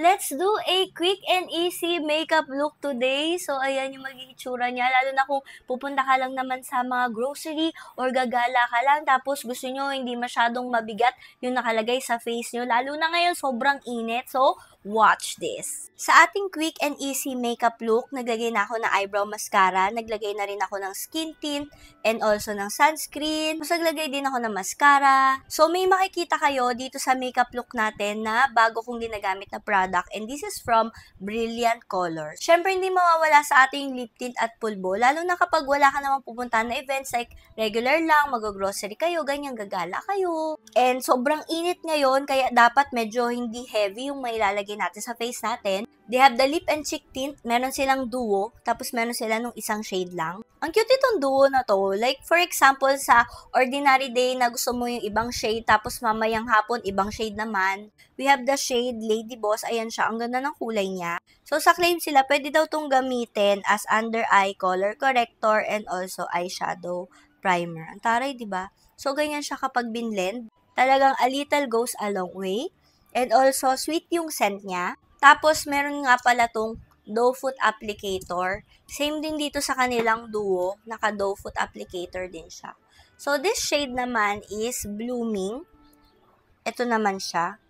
Let's do a quick and easy makeup look today. So, ayan yung magiging itsura niya. Lalo na kung pupunta ka lang naman sa mga grocery or gagala ka lang. Tapos gusto nyo hindi masyadong mabigat yung nakalagay sa face nyo. Lalo na ngayon, sobrang init. So, watch this. Sa ating quick and easy makeup look, naglagay na ako ng eyebrow mascara. Naglagay na rin ako ng skin tint and also ng sunscreen. Tapos naglagay din ako ng mascara. So, may makikita kayo dito sa makeup look natin na bago kong ginagamit na product. And this is from Brilliant Colors. Syempre, hindi mawawala sa ating lip tint at pulbo. Lalo na kapag wala ka namang pupuntahan na events like regular lang, mag-grocery kayo, ganyan, gagala kayo. And sobrang init ngayon, kaya dapat medyo hindi heavy yung mailalagay natin sa face natin. They have the lip and cheek tint. Meron silang duo. Tapos meron sila nung isang shade lang. Ang cute itong duo na to. Like, for example, sa ordinary day na gusto mo yung ibang shade, tapos mamayang hapon, ibang shade naman. We have the shade Lady Boss. Ayan siya. Ang ganda ng kulay niya. So, sa claim sila, pwede daw tong gamitin as under eye color corrector and also eyeshadow primer. Ang taray, diba? So, ganyan siya kapag binlend. Talagang a little goes a long way. And also, sweet yung scent niya. Tapos, meron nga pala tong doe foot applicator. Same din dito sa kanilang duo. Naka-doe foot applicator din siya. So, this shade naman is Blooming. Ito naman siya.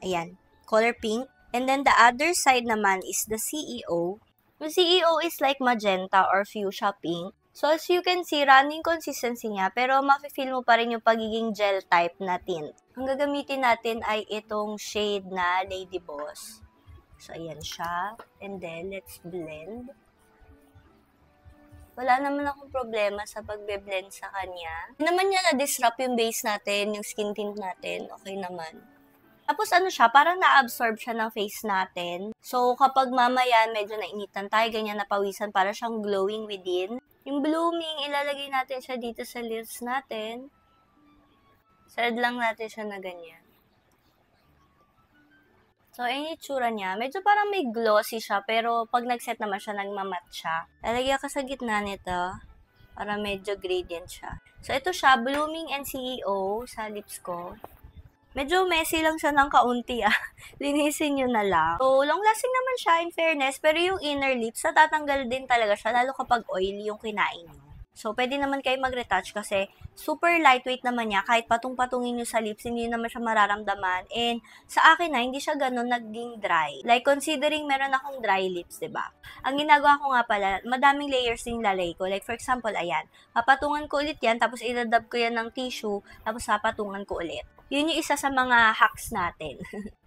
Ayan. Color pink. And then, the other side naman is the CEO. The CEO is like magenta or fuchsia pink. So, as you can see, running consistency niya, pero mafe-feel mo pa rin yung pagiging gel type na tint. Ang gagamitin natin ay itong shade na Lady Boss. So, ayan siya. And then, let's blend. Wala naman akong problema sa pagbe-blend sa kanya. Hindi naman niya na-disrupt yung base natin, yung skin tint natin. Okay naman. Tapos ano siya, parang na-absorb siya ng face natin. So, kapag mamaya medyo nainitan tayo, ganyan napawisan, para siyang glowing within. Yung blooming, ilalagay natin siya dito sa lips natin. Sad lang natin siya na ganyan. So, yung itsura niya, medyo parang may glossy siya, pero pag nag-set naman siya, nagmamat siya. Lalagyan ka sa gitna nito, para medyo gradient siya. So, ito siya, Blooming and CEO sa lips ko. Medyo messy lang siya ng kaunti Linisin nyo na lang. So, long-lasting naman siya in fairness, pero yung inner lips, natatanggal din talaga siya, lalo kapag oily yung kinain nyo. So, pwede naman kayo mag-retouch kasi super lightweight naman niya. Kahit patung-patungin nyo sa lips, hindi naman siya mararamdaman. And sa akin hindi siya ganun naging dry. Like, considering meron akong dry lips, diba? Ang ginagawa ko nga pala, madaming layers yung lalay ko. Like, for example, ayan. Papatungan ko ulit yan, tapos idadab ko yan ng tissue, tapos papatungan ko ulit. Yun yung isa sa mga hacks natin.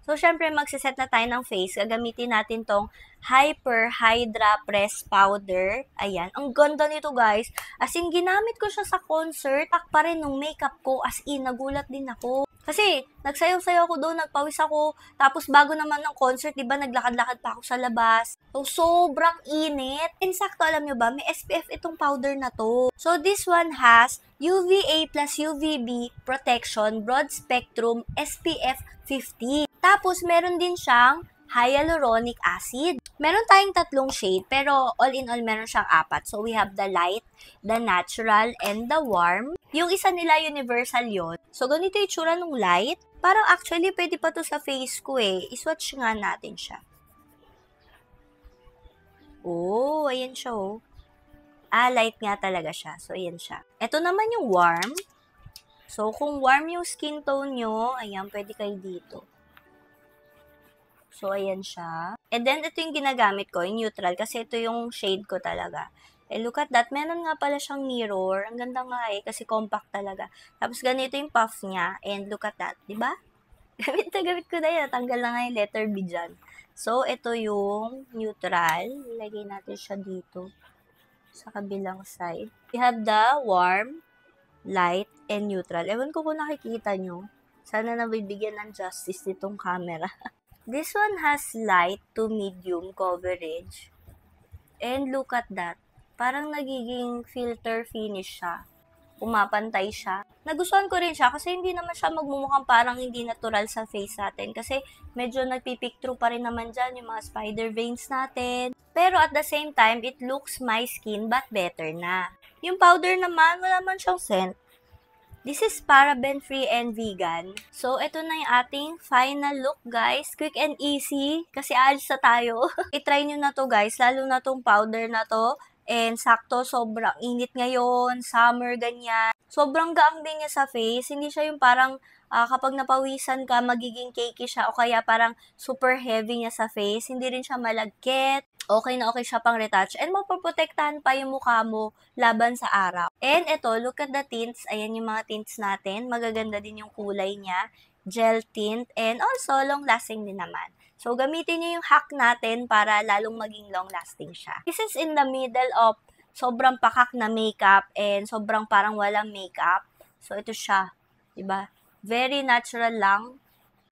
So, syempre, magsiset na tayo ng face. Gagamitin natin tong Hyper Hydra Press Powder. Ayan. Ang ganda nito, guys. As in, ginamit ko siya sa concert. Tak pa rin nung makeup ko. As in, nagulat din ako. Kasi, nagsayaw-sayaw ako doon, nagpawis ako. Tapos, bago naman ng concert, diba, naglakad-lakad pa ako sa labas. So, sobrang init. And sakto, alam nyo ba, may SPF itong powder na to. So, this one has UVA plus UVB protection, broad spectrum, SPF 50. Tapos, meron din siyang hyaluronic acid. Meron tayong tatlong shade, pero all in all, meron siyang apat. So, we have the light, the natural, and the warm. Yung isa nila, universal yon. So, ganito yung tsura ng light. Parang actually, pwede pa to sa face ko I-swatch nga natin siya. Oh, ayan siya light nga talaga siya. So, ayan siya. Ito naman yung warm. So, kung warm yung skin tone nyo, ayan, pwede kayo dito. So, ayan siya. And then, ito yung ginagamit ko, yung neutral, kasi ito yung shade ko talaga. Look at that. Meron nga pala siyang mirror. Ang ganda nga kasi compact talaga. Tapos, ganito yung puff niya. And look at that. Diba? Gamit ko na yan. Tanggal na nga yung letter B dyan. So, ito yung neutral. Ilagay natin siya dito sa kabilang side. We have the warm, light, and neutral. Ewan ko kung nakikita nyo. Sana nabibigyan ng justice nitong camera. This one has light to medium coverage. And look at that. Parang nagiging filter finish siya. Pumapantay siya. Nagustuhan ko rin siya kasi hindi naman siya magmumukhang parang hindi natural sa face natin. Kasi medyo nagpipick through pa rin naman dyan yung mga spider veins natin. Pero at the same time, it looks my skin but better na. Yung powder naman, wala man siyang scent. This is paraben-free and vegan. So, ito na yung ating final look, guys. Quick and easy, kasi alis na tayo. I-try nyo na to, guys, lalo na tong powder na to. And sakto, sobrang init ngayon, summer, ganyan. Sobrang gaang din niya sa face. Hindi siya yung parang kapag napawisan ka, magiging cakey siya o kaya parang super heavy niya sa face. Hindi rin siya malagkit. Okay na okay siya pang retouch. And mapoprotektahan pa yung mukha mo laban sa araw. And ito, look at the tints. Ayan yung mga tints natin. Magaganda din yung kulay niya. Gel tint. And also, long-lasting din naman. So, gamitin niyo yung hack natin para lalong maging long-lasting siya. This is in the middle of sobrang pakak na makeup and sobrang parang walang makeup. So, ito siya. Diba? Very natural lang.